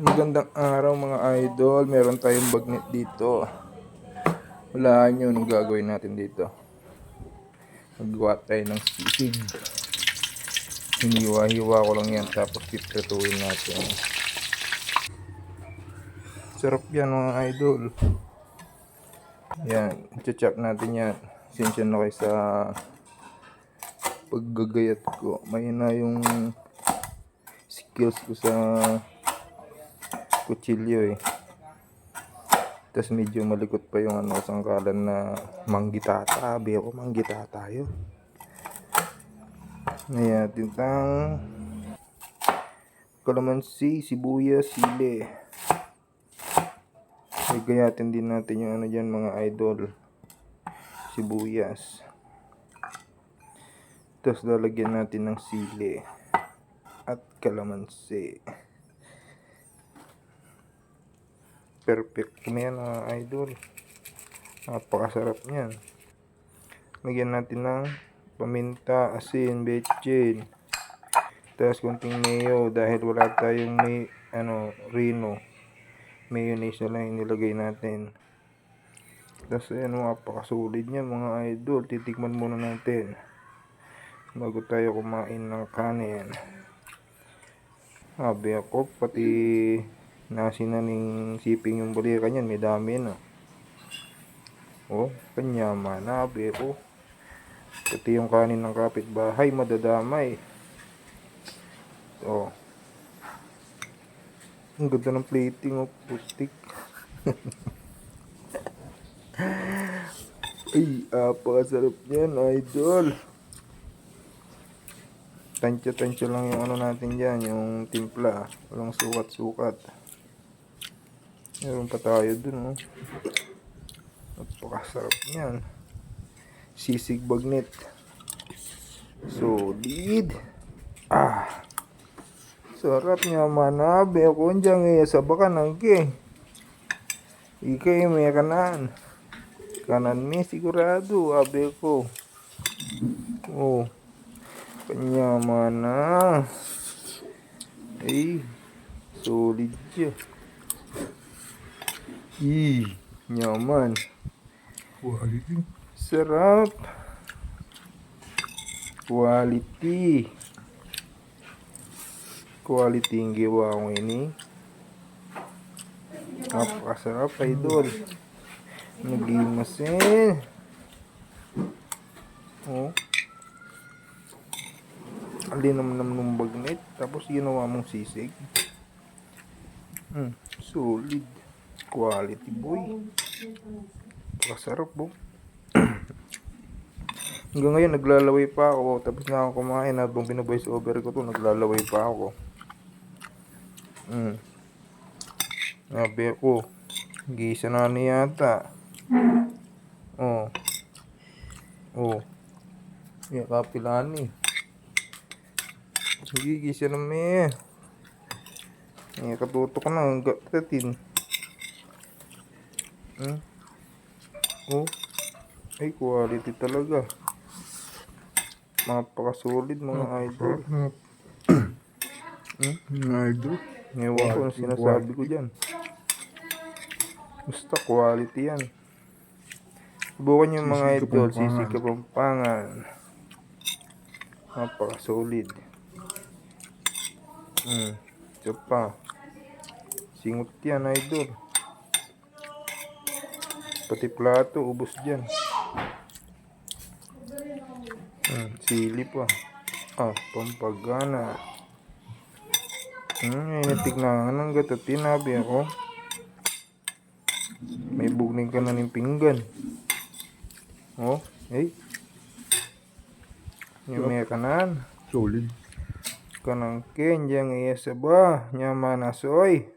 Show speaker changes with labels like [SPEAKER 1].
[SPEAKER 1] Magandang araw mga idol. Meron tayong bagnet dito. Walaan nyo anong gagawin natin dito. Maggawa tayo ng sisig. Hiniwa-hiwa ko lang yan, tapos piprituin natin. Sarap yan mga idol. Yan, i-chop natin yan. Sensya na kayo sa paggagayat ko. Mahina yung skills ko sa kutsilyo eh. Tapos medyo malikot pa yung sangkalan na manggitata. Sabi ako, manggitata yun. Ngayon, tintang kalamansi, sibuyas, sili. Gayatin din natin yung dyan mga idol. Sibuyas. Tapos lalagyan natin ng sili at kalamansi. Perfect na yan mga idol. Napakasarap niyan. Lagyan natin ng paminta, asin, betchin. Tapos kunting mayo dahil wala tayong Reno. Mayonnaise na lang inilagay natin. Tapos napakasulit niya mga idol. Titikman muna natin bago tayo kumain ng kanin. Sabi ako, pati nasinaning siping yung balika niyan, may dami na. Oh, kanyaman, sabi ako. Pati yung kanin ng kapitbahay, madadamay. Oh. Ang ganda ng plating, oh, pustik. Ay, apakasarap niyan, idol. Tansya-tansya lang yung natin dyan, yung timpla. Walang sukat-sukat. Meron pa tayo dun, oh. Napakasarap niyan. Sisig bagnet. Solid. Sarap niya manabe. Ako dyan sa bakan ng ke. Ikay may kanan. Kanan may sigurado. Abe ko. Oh. Kanya mana. Ay. Solid siya. Nyaman.
[SPEAKER 2] Quality.
[SPEAKER 1] Sarap. Quality. Quality yung gawa ko ini. Napakasarap idol. Nagimasin. Oh. Alinam-nam ng bagnet. Tapos ginawa mong sisig. Solid. Quality boy. Napakasarap po. Hanggang ngayon naglalaway pa ako. Tapos na ako kumain. Habang binaboys over ko to, naglalaway pa ako. Sabi ko, gisa na niya yata. Oh. Yan kapilaan eh. Sige, gisa na may. Yan katutok na. Ang gatatin. Oh. Ay, quality talaga. Napakasolid mga idol.
[SPEAKER 2] Idol.
[SPEAKER 1] Ngayon ko ang sinasabi ko dyan. Basta quality yan. Subukan yung mga idol. Sisig Kapampangan. Napakasolid. Ito pa. Singot yan idol. Pati plato, ubos dyan. Sili pa. Pampagana. Natignan ng gatatin. Sabi ako. May bugning ka na ng pinggan. Oh, hey. Yung may kanan.
[SPEAKER 2] Solid.
[SPEAKER 1] Kanang ken, diyang iya sa ba. Nyaman asoy.